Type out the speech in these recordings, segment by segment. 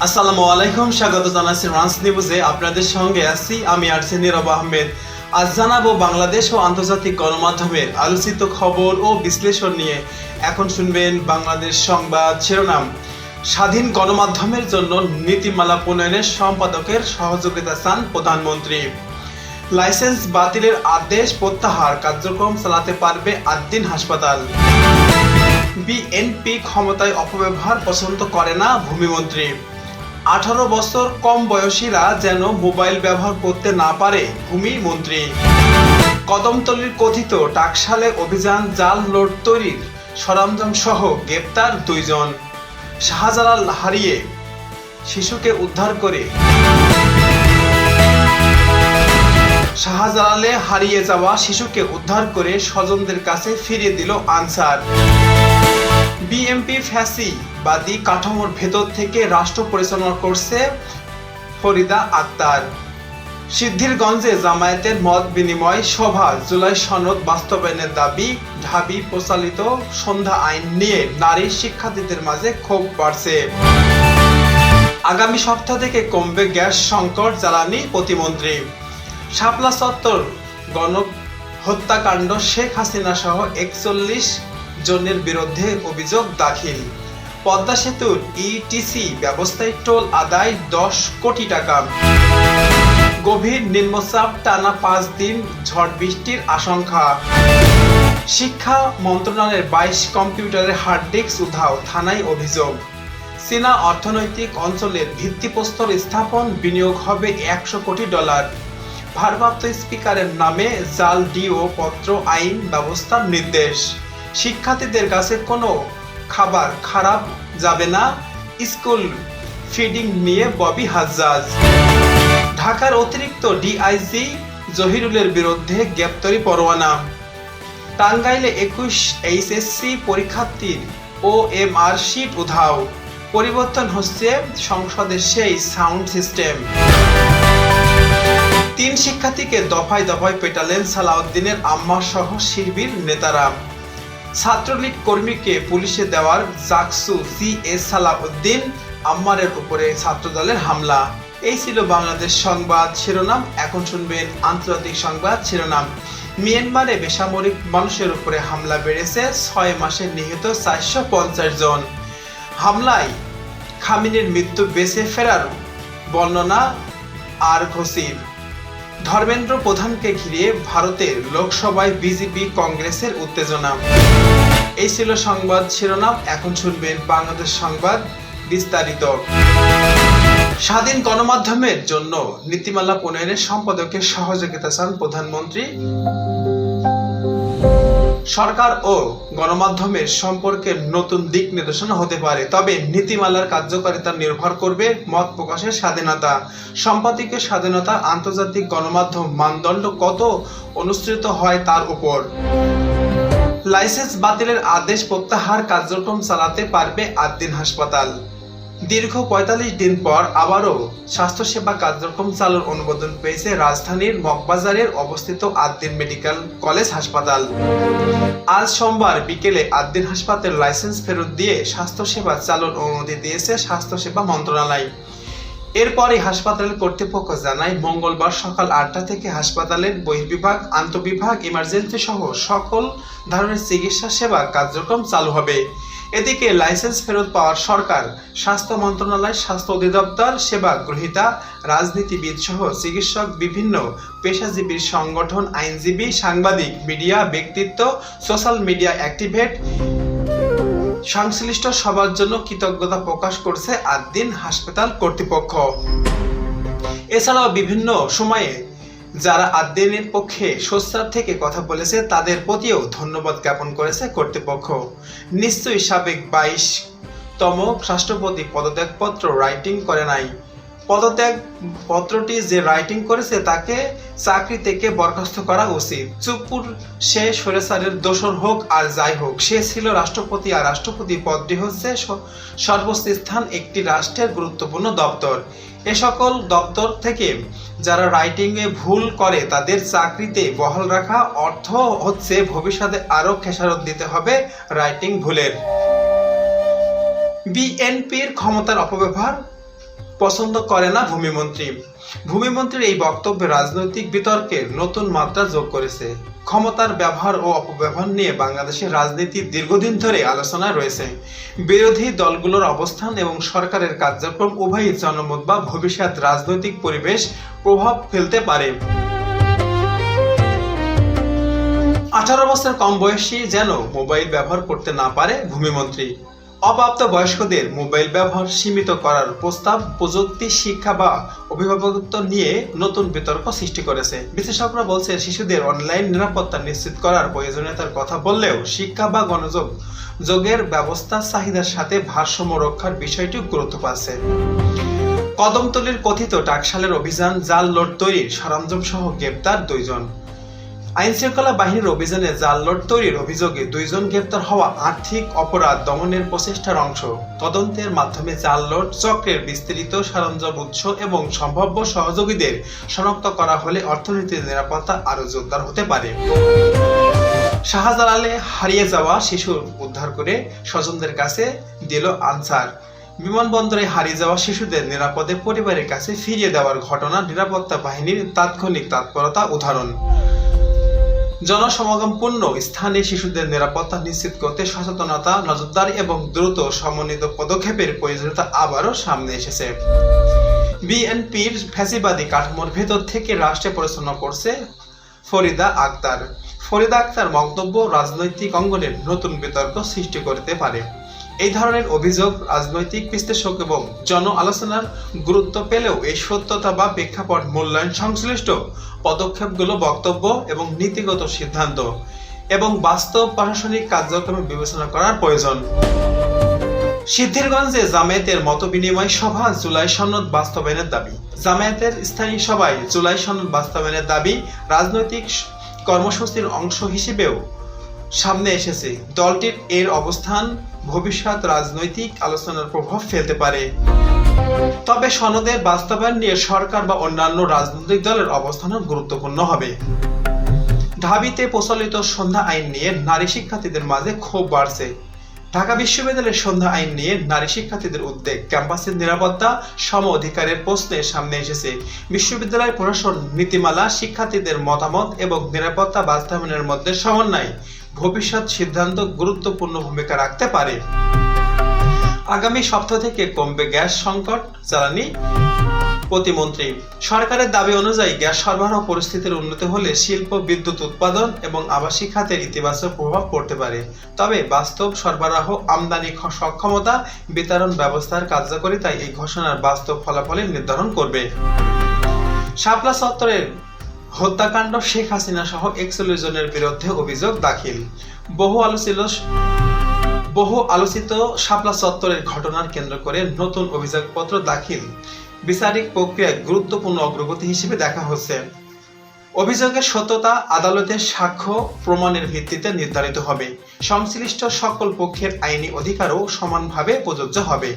আসসালামু আলাইকুম, স্বাগত জানাচ্ছি রান্স নিউজে। আপনাদের সঙ্গে আছি আমি আরসি নীরব আহমেদ। আজ জানাবো বাংলাদেশ ও আন্তর্জাতিক গণমাধ্যমের আলোচিত খবর ও বিশ্লেষণ নিয়ে। এখন শুনবেন বাংলাদেশ সংবাদ শিরোনাম। স্বাধীন গণমাধ্যমের জন্য নীতিমালা প্রণয়নের সম্পাদকের সহযোগিতা চান প্রধানমন্ত্রী। লাইসেন্স বাতিলের আদেশ প্রত্যাহার কার্যক্রম চালাতে পারবে ৮ দিন হাসপাতাল। বিএনপি ক্ষমতায় অপব্যবহার পছন্দ করে না ভূমিমন্ত্রী। 18 বছর কম বয়সীরা যেন মোবাইল ব্যবহার করতে না পারে ভূমিমন্ত্রী। কদমতলীর কথিত টাকশালে অভিযান জাল নোট তৈরির সরঞ্জাম সহ গ্রেপ্তার 2 জন। শাহজালাল হারিয়ে শিশুকে উদ্ধার করে শাহজালালে হারিয়ে যাওয়া শিশুকে উদ্ধার করে স্বজনদের কাছে ফিরিয়ে দিল আনসার। বিএনপি ফ্যাসিবাদী কাঠামোর ভেতর থেকে রাষ্ট্র পরিচালনা করছে ফরিদা আক্তার। সিদ্ধিরগঞ্জে জামায়াতের মত বিনিময় সভা, জুলাই সনদ বাস্তবায়নের দাবি, ঢাবি প্রচলিত সন্ধ্যা আইন নিয়ে নারী শিক্ষার্থীদের মাঝে ক্ষোভ বাড়ছে। আগামী সপ্তাহ থেকে কমবে গ্যাস সংকট, জ্বালানি প্রতিমন্ত্রী। শাপলা চত্বর গণহত্যাকাণ্ড, শেখ হাসিনা সহ 41 জনের বিরুদ্ধে অভিযোগ দাখিল। পদ্মা সেতুর ইটিসি ব্যবস্থায় টোল আদায় 10 কোটি টাকা। গভীর নিম্নচাপ, টানা 5 দিন ঝড় বৃষ্টির আশঙ্কা। শিক্ষা মন্ত্রণালয়ের 22 কম্পিউটারের হার্ড ডিস্ক উধাও, থানায় অভিযোগ। চীনা অর্থনৈতিক অঞ্চলের ভিত্তিপ্রস্তর স্থাপন, বিনিয়োগ হবে 100 কোটি ডলার। ভারপ্রাপ্ত স্পিকারের নামে জাল ডিও পত্র, আইন ব্যবস্থার নির্দেশ। শিক্ষার্থীদের কাছে কোনো খাবার খারাপ যাবে না, স্কুল ফিডিং নিয়ে ববি হাজ্জাজ। ঢাকার অতিরিক্ত ডিআইজি জহিরুলের বিরুদ্ধে গ্রেপ্তারি পরোয়ানা। টাঙ্গাইলে 21 এইচএসসি পরীক্ষার্থীর ওএমআর শিট উধাও। পরিবর্তন হচ্ছে সংসদের সেই সাউন্ড সিস্টেম। 3 শিক্ষার্থীকে দফায় দফায় পেটালেন সালাউদ্দিনের আম্মা সহ শিবির নেতারা। ছাত্রলীগ কর্মীকে পুলিশে দেওয়ার জাকসু সিএ সালাউদ্দিন আম্মারের উপরে ছাত্রদলের হামলা। এই ছিল বাংলাদেশ সংবাদ শিরোনাম। এখন শুনবেন আন্তর্জাতিক সংবাদ শিরোনাম। মিয়ানমারে বেসামরিক মানুষের উপরে হামলা বেড়েছে, 6 মাসে নিহত 450 জন। হামলায় খামিনির মৃত্যু বেঁচে ফেরার বর্ণনা আর ঘোষির। ধর্মেন্দ্র প্রধানকে ঘিরে ভারতের লোকসভায় বিজেপি কংগ্রেসের উত্তেজনা। এই ছিল সংবাদ শিরোনাম। এখন শুনবেন বাংলাদেশ সংবাদ বিস্তারিত। স্বাধীন গণমাধ্যমের জন্য নীতিমালা প্রণয়নের সম্পাদকের সহযোগিতা চান প্রধানমন্ত্রী। সরকার ও গণমাধ্যমের সম্পর্কে নতুন দিক নির্দেশনা হতে পারে, তবে নীতিমালার কার্যকারিতা নির্ভর করবে মত প্রকাশের স্বাধীনতা, সম্পাদকীয় স্বাধীনতা, আন্তর্জাতিক গণমাধ্যম মানদণ্ড কত অনুসৃত হয় তার উপর। লাইসেন্স বাতিলের আদেশ প্রত্যাহার কার্যক্রম চালাতে পারবে 8 দিন হাসপাতাল। দীর্ঘ 45 দিন পর আবারও স্বাস্থ্যসেবা কার্যক্রম চালুর অনুমোদন পেয়েছে রাজধানীর মগবাজারের অবস্থিত 8 দিন মেডিকেল কলেজ হাসপাতাল। আজ সোমবার বিকেলে 8 দিন হাসপাতালের লাইসেন্স ফেরত দিয়ে স্বাস্থ্যসেবা চালুর অনুমতি দিয়েছে স্বাস্থ্যসেবা মন্ত্রণালয়। এরপরই হাসপাতালের কর্তৃপক্ষ জানায়, মঙ্গলবার সকাল 8টা থেকে হাসপাতালের বহির্বিভাগ, আন্তঃবিভাগ, ইমার্জেন্সি সহ সকল ধরনের চিকিৎসা সেবা কার্যক্রম চালু হবে। এদিকে লাইসেন্স ফেরত পাওয়ার সরকার, স্বাস্থ্য মন্ত্রণালয়, স্বাস্থ্য অধিদপ্তর, সেবা গ্রহীতা, রাজনীতিবিদ সহ চিকিৎসক, বিভিন্ন পেশাজীবী সংগঠন, আইনজীবী, সাংবাদিক, মিডিয়া ব্যক্তিত্ব, সোশ্যাল মিডিয়া অ্যাক্টিভেট সংশ্লিষ্ট সবার জন্য কৃতজ্ঞতা প্রকাশ করছে 8 দিন হাসপাতাল কর্তৃপক্ষ। এছাড়াও বিভিন্ন সময়ে যারা 8 দিনের পক্ষে সোচ্চার থেকে কথা বলেছে তাদের প্রতিও ধন্যবাদ জ্ঞাপন করেছে কর্তৃপক্ষ। নিশ্চয়ই সাবেক 22তম রাষ্ট্রপতি পদত্যাগপত্র রাইটিং করে নাই। পদত্যাগ পত্রটি যে রাইটিং করেছে তাকে চাকরি থেকে বরখাস্ত করা উচিত। চুপুর সে স্বৈরাচারের দোসর হোক আর যাই হোক, সে ছিল রাষ্ট্রপতি, আর রাষ্ট্রপতি পদটি হচ্ছে সর্বোচ্চ স্থান একটি রাষ্ট্রের গুরুত্বপূর্ণ দপ্তর। এ সকল দপ্তর থেকে যারা রাইটিং এ ভুল করে তাদের চাকরিতে বহাল রাখা অর্থ হচ্ছে ভবিষ্যতে আরো খেসারত দিতে হবে রাইটিং ভুলের। বিএনপির ক্ষমতার অপব্যবহার পছন্দ করে না ভূমিমন্ত্রী। ভূমিমন্ত্রীর এই বক্তব্যে রাজনৈতিক বিতর্কের নতুন মাত্রা যোগ করেছে। ক্ষমতার ব্যবহার ও অপব্যবহার নিয়ে বাংলাদেশের রাজনীতি দীর্ঘদিন ধরে আলোচনায় রয়েছে। বিরোধী দলগুলোর অবস্থান এবং সরকারের কার্যক্রম উভয়ই জনমত বা ভবিষ্যৎ রাজনৈতিক পরিবেশ প্রভাব ফেলতে পারে। 18 বছর কম বয়সী যেন মোবাইল ব্যবহার করতে না পারে ভূমিমন্ত্রী। অপ্রাপ্ত বয়স্কদের মোবাইল ব্যবহার সীমিত করার প্রস্তাব প্রযুক্তি শিক্ষা বা অভিভাবকত্ব নিয়ে নতুন বিতর্ক সৃষ্টি করেছে। বিশেষজ্ঞরা বলছেন, শিশুদের অনলাইন নিরাপত্তা নিশ্চিত করার প্রয়োজনীয়তার কথা বললেও শিক্ষা বা যোগের ব্যবস্থার চাহিদার সাথে ভারসাম্য রক্ষার বিষয়টি গুরুত্ব পাচ্ছে। কদমতলীর কথিত টাকশালের অভিযান জাল নোট তৈরির সরঞ্জাম সহ গ্রেপ্তার 2 জন। আইনশৃঙ্খলা বাহিনীর অভিযানে জাল নোট তৈরির অভিযোগে 2 জন গ্রেপ্তার হওয়া আর্থিক অপরাধ দমনের প্রচেষ্টার অংশ। তদন্তের মাধ্যমে জাল নোট চক্রের বিস্তৃত সরঞ্জাম উৎস এবং সম্ভাব্য সহযোগীদের শনাক্ত করা হলে অর্থনীতির নিরাপত্তা আরও জোরদার হতে পারে। শাহজালালে হারিয়ে যাওয়া শিশুর উদ্ধার করে স্বজনদের কাছে দিল আনসার। বিমানবন্দরে হারিয়ে যাওয়া শিশুদের নিরাপদে পরিবারের কাছে ফিরিয়ে দেওয়ার ঘটনা নিরাপত্তা বাহিনীর তাৎক্ষণিক তৎপরতা উদাহরণ। জনসমাগমপূর্ণ স্থানে শিশুদের নিরাপত্তা নিশ্চিত করতে সচেতনতা, নজরদারি এবং দ্রুত সমন্বিত পদক্ষেপের প্রয়োজনীয়তা আবারও সামনে এসেছে। বিএনপির ফ্যাসিবাদী কাঠামোর ভেতর থেকে রাষ্ট্রে পরিচালনা করছে ফরিদা আক্তার। ফরিদা আক্তার বক্তব্য রাজনৈতিক অঙ্গনের নতুন বিতর্ক সৃষ্টি করতে পারে। এই ধরনের অভিযোগ রাজনৈতিক বিশ্লেষক এবং জন আলোচনার গুরুত্ব পেলেও এই সত্যতা বা প্রেক্ষাপট মূল্যায়ন সংশ্লিষ্ট পদক্ষেপগুলো বক্তব্য এবং নীতিগত সিদ্ধান্ত এবং বাস্তব প্রশাসনিক কার্যক্রমে বিবেচনা করার প্রয়োজন। সিদ্ধিরগঞ্জে জামায়াতের মতবিনিময় সভা জুলাই সনদ বাস্তবায়নের দাবি। জামায়াতের স্থায়ী সভায় জুলাই সনদ বাস্তবায়নের দাবি রাজনৈতিক কর্মসূচির অংশ হিসেবেও সামনে এসেছে। দলটির এর অবস্থান ভবিষ্যৎ রাজনৈতিক আলোচনার প্রভাব ফেলতে পারে। তবে সনদের বাস্তবায়ন নিয়ে সরকার বা অন্যান্য রাজনৈতিক দলের অবস্থানও গুরুত্বপূর্ণ হবে। ঢাবিতে প্রচলিত সন্ধ্যা আইন নিয়ে নারী শিক্ষার্থীদের মাঝে ক্ষোভ বাড়ছে। ঢাকা বিশ্ববিদ্যালয়ের সন্ধ্যা আইন নিয়ে নারী শিক্ষার্থীদের উদ্বেগ। ক্যাম্পাসের নিরাপত্তা সম অধিকারের প্রশ্নে সামনে এসেছে। বিশ্ববিদ্যালয় প্রশাসন নীতিমালা, শিক্ষার্থীদের মতামত এবং নিরাপত্তা বাস্তবায়নের মধ্যে সমন্বয় ভবিষ্যৎ সিদ্ধান্ত গুরুত্বপূর্ণ ভূমিকা রাখতে পারে। আগামী সপ্তাহ থেকে কমবে গ্যাস সংকট, জ্বালানি প্রতিমন্ত্রী। সরকারের দাবি অনুযায়ী গ্যাস সরবরাহ পরিস্থিতির উন্নতি হলে শিল্প, বিদ্যুৎ উৎপাদন এবং আবাসিক খাতের ইতিবাচক প্রভাব পড়তে পারে। তবে বাস্তব সরবরাহ, আমদানি সক্ষমতা, বিতরণ ব্যবস্থার কার্যকারিতায় এই ঘোষণার বাস্তব ফলাফল নির্ধারণ করবে। শাপলা চত্বরের হত্যাকাণ্ড, শেখ হাসিনা সহ 41 জনের বিরুদ্ধে অভিযোগ দাখিল। বহু আলোচিত শাপলা চত্বরের ঘটনার কেন্দ্র করে নতুন অভিযোগপত্র দাখিল বিচারিক প্রক্রিয়ায় গুরুত্বপূর্ণ অগ্রগতি হিসেবে দেখা হচ্ছে। অভিযোগের সত্যতা আদালতের সাক্ষ্য প্রমাণের ভিত্তিতে নির্ধারিত হবে। সংশ্লিষ্ট সকল পক্ষের আইনি অধিকারও সমানভাবে প্রযোজ্য হবে।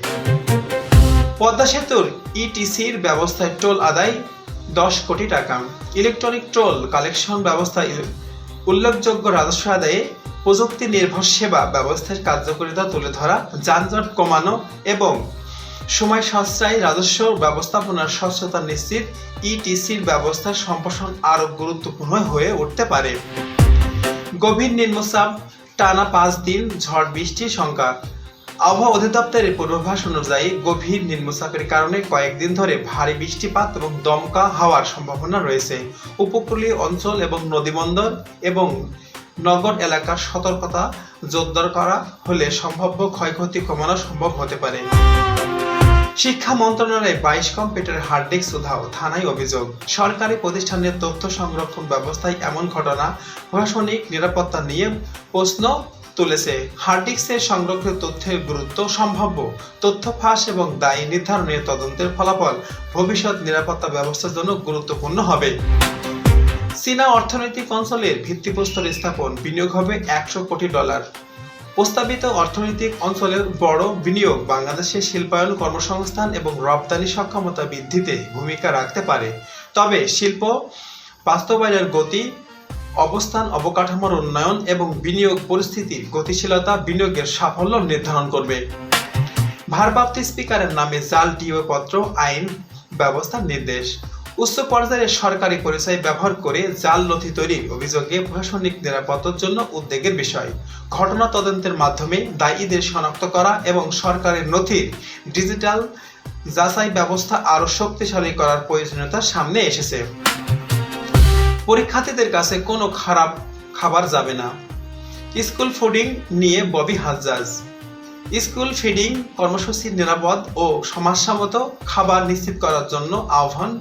পদ্মা সেতুর ইটিসির ব্যবস্থায় টোল আদায় 10 কোটি টাকা। ইলেকট্রনিক টোল কালেকশন ব্যবস্থায় উল্লেখযোগ্য রাজস্ব আদায়ে প্রযুক্তি নির্ভর সেবা ব্যবস্থার কার্যকারিতা তুলে ধরা, যানজট কমানো এবং সময় সাশ্রয়ী রাজস্ব ব্যবস্থাপনার স্বচ্ছতা নিশ্চিত ইটিসির ব্যবস্থার সম্প্রসারণ আরও গুরুত্বপূর্ণ হয়ে উঠতে পারে। গভীর নিম্নচাপ, টানা 5 দিন ঝড় বৃষ্টির শঙ্কা। আবহাওয়া অধিদপ্তরের পূর্বাভাস অনুযায়ী গভীর নিম্নচাপের কারণে কয়েকদিন ধরে ভারী বৃষ্টিপাত এবং দমকা হাওয়ার সম্ভাবনা রয়েছে। উপকূলীয় অঞ্চল এবং নদীবন্দর এবং নগর এলাকার সতর্কতা জোরদার করা হলে সম্ভাব্য ক্ষয়ক্ষতি কমানো সম্ভব হতে পারে। শিক্ষা মন্ত্রণালয়ে 22 কম্পিউটার হার্ড ডিস্ক উধাও, থানায় অভিযোগ। সরকারি প্রতিষ্ঠানের তথ্য সংরক্ষণ ব্যবস্থায় এমন ঘটনা প্রশাসনিক নিরাপত্তা নিয়ে প্রশ্ন তুলেছে। হার্ড ডিস্কের সংরক্ষিত তথ্যের গুরুত্ব, সম্ভাব্য তথ্য ফাঁস এবং দায়ী নির্ধারণের তদন্তের ফলাফল ভবিষ্যৎ নিরাপত্তা ব্যবস্থার জন্য গুরুত্বপূর্ণ হবে। চীনা অর্থনৈতিক অঞ্চলের ভিত্তিপ্রস্তর স্থাপন, বিনিয়োগ হবে $100 কোটি। প্রস্তাবিত অর্থনৈতিক অঞ্চলের বড় বিনিয়োগ বাংলাদেশের শিল্পায়ন, কর্মসংস্থান এবং রপ্তানি সক্ষমতা বৃদ্ধিতে ভূমিকা রাখতে পারে। তবে শিল্প বাস্তবায়নের গতি, অবস্থান, অবকাঠামোর উন্নয়ন এবং বিনিয়োগ পরিস্থিতির গতিশীলতা বিনিয়োগের সাফল্য নির্ধারণ করবে। ভারপ্রাপ্ত স্পিকারের নামে জাল ডিও পত্র, আইন ব্যবস্থার নির্দেশ। উচ্চ পর্যায়ের সরকারি পরিচয় ব্যবহার করে জাল নথি তৈরির অভিযোগে প্রশাসনিক নিরাপত্তার জন্য উদ্বেগের বিষয়। ঘটনা তদন্তের মাধ্যমে দায়ীদের শনাক্ত করা এবং সরকারের নথির ডিজিটাল যাচাই ব্যবস্থা আরও শক্তিশালী করার প্রয়োজনীয়তা সামনে এসেছে। পরীক্ষার্থীদের কাছে কোনো খারাপ খাবার যাবে না। স্কুল ফুডিং নিয়ে ববি হাজ্জাজ। স্কুল ফিডিং কর্মসূচির নিরাপদ ও সমাজসম্মত খাবার নিশ্চিত করার জন্য আহ্বান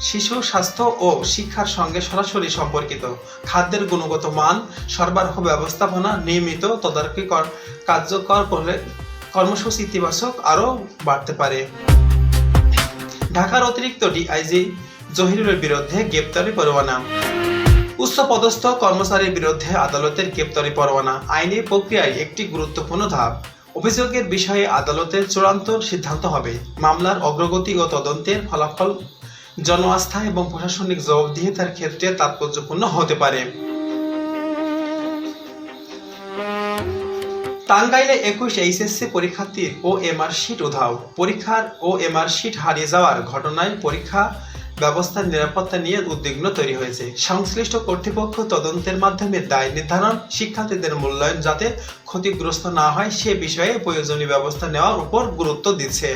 শিশু স্বাস্থ্য ও শিক্ষার সঙ্গে সরাসরি সম্পর্কিত। খাদ্যের গুণগত মান সরবরাহ ব্যবস্থাপনা নিয়মিত তদারকি কার্যকর করলে কর্মসূচি ইতিবাচক আরও বাড়তে পারে। ঢাকার অতিরিক্ত ডিআইজি জহিরুলের বিরুদ্ধে গ্রেপ্তারি পরোয়ানা। উচ্চপদস্থ কর্মচারীর বিরুদ্ধে আদালতের গ্রেপ্তারি পরোয়ানা আইনি প্রক্রিয়ায় একটি গুরুত্বপূর্ণ ধাপ। অভিযোগের বিষয়ে আদালতের চূড়ান্ত সিদ্ধান্ত হবে। মামলার অগ্রগতি ও তদন্তের ফলাফল জন আস্থা এবং প্রশাসনিক জবাবদিহিতার ক্ষেত্রে তাৎপর্যপূর্ণ হতে পারে। টাঙ্গাইলে 21 এইচএসসি পরীক্ষার্থীর ওএমআর শিট উধাও। পরীক্ষার ওএমআর শিট হারিয়ে যাওয়ার ঘটনায় পরীক্ষা ব্যবস্থার নিরাপত্তা নিয়ে উদ্বিগ্ন তৈরি হয়েছে। সংশ্লিষ্ট কর্তৃপক্ষ তদন্তের মাধ্যমে দায় নির্ধারণ, শিক্ষার্থীদের মূল্যায়ন যাতে ক্ষতিগ্রস্ত না হয় সে বিষয়ে প্রয়োজনীয় ব্যবস্থা নেওয়ার উপর গুরুত্ব দিচ্ছে।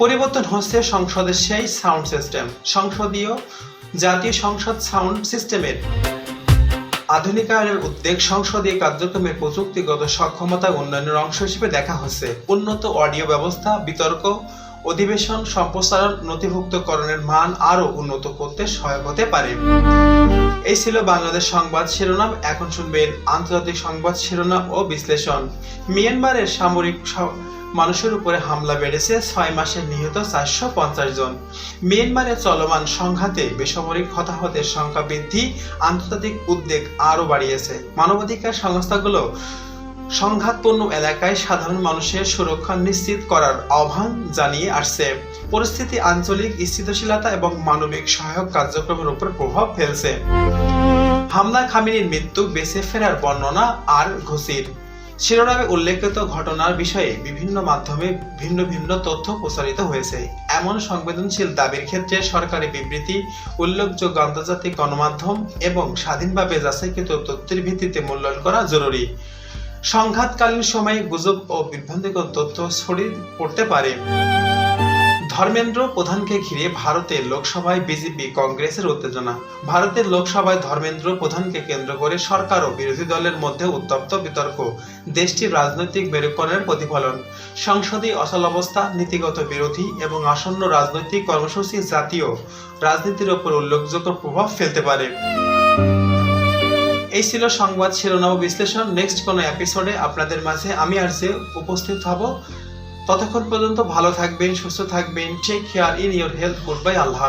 পরিবর্তন হচ্ছে সংসদের সেই সাউন্ড সিস্টেম। সংসদীয় জাতীয় সংসদ সাউন্ড সিস্টেমের আধুনিকায়নের উদ্যোগ সংসদীয় কার্যক্রমের প্রযুক্তিগত সক্ষমতা উন্নয়নের অংশ হিসেবে দেখা হচ্ছে। উন্নত অডিও ব্যবস্থা, বিতর্ক, অধিবেশন সম্প্রসারণ, নথিভুক্তকরণের মান আরও উন্নত করতে সহায়ক হতে পারে। এই ছিল বাংলাদেশ সংবাদ শিরোনাম। এখন শুনবেন আন্তর্জাতিক সংবাদ শিরোনাম ও বিশ্লেষণ। মিয়ানমারের সামরিক মানুষের উপরে হামলা বেড়েছে, 6 মাসে নিহত 450 জন। মিয়ানমারে চলমান সংঘাতে বেসামরিক হতাহতের সংখ্যা বৃদ্ধি আন্তর্জাতিক উদ্বেগ আরও বাড়িয়েছে। মানবাধিকার সংস্থাগুলো সংঘাতপূর্ণ এলাকায় সাধারণ মানুষের সুরক্ষা নিশ্চিত করার আহ্বান জানিয়ে আসছে। পরিস্থিতি আঞ্চলিক স্থিতিশীলতা এবং মানবিক সহায়ক কার্যক্রমের উপর প্রভাব ফেলছে। হামলা খামেনির মৃত্যু, বেঁচে ফেরার বর্ণনা আর ঘুষির শিরোনামে উল্লেখিত ঘটনার বিষয়ে বিভিন্ন মাধ্যমে ভিন্ন ভিন্ন তথ্য প্রচারিত হয়েছে। এমন সংবেদনশীল দাবির ক্ষেত্রে সরকারি বিবৃতি, উল্লেখযোগ্য আন্তর্জাতিক গণমাধ্যম এবং স্বাধীনভাবে যাচাইকৃত তথ্যের ভিত্তিতে মূল্যায়ন করা জরুরি। সংঘাতকালীন সময়ে গুজব ও বিভ্রান্তিকর তথ্য ছড়িয়ে পড়তে পারে। ধর্মেন্দ্র প্রধানকে ঘিরে ভারতের লোকসভায় বিজেপি কংগ্রেসের উত্তেজনা। ভারতের লোকসভায় ধর্মেন্দ্র প্রধানকে কেন্দ্র করে সরকার ও বিরোধী দলের মধ্যে উত্তপ্ত বিতর্ক দেশটির রাজনৈতিক মেরুকরণের প্রতিফলন। সংসদীয় অচলাবস্থা, নীতিগত বিরোধী এবং আসন্ন রাজনৈতিক কর্মসূচি জাতীয় রাজনীতির উপর উল্লেখযোগ্য প্রভাব ফেলতে পারে। এই ছিল সংবাদ শিরোনাম বিশ্লেষণ। নেক্সট কোনো এপিসোডে আপনাদের মাঝে আমি আর যে উপস্থিত হব। ততক্ষণ পর্যন্ত ভালো থাকবেন, সুস্থ থাকবেন। Take care in your health. Goodbye, Allah.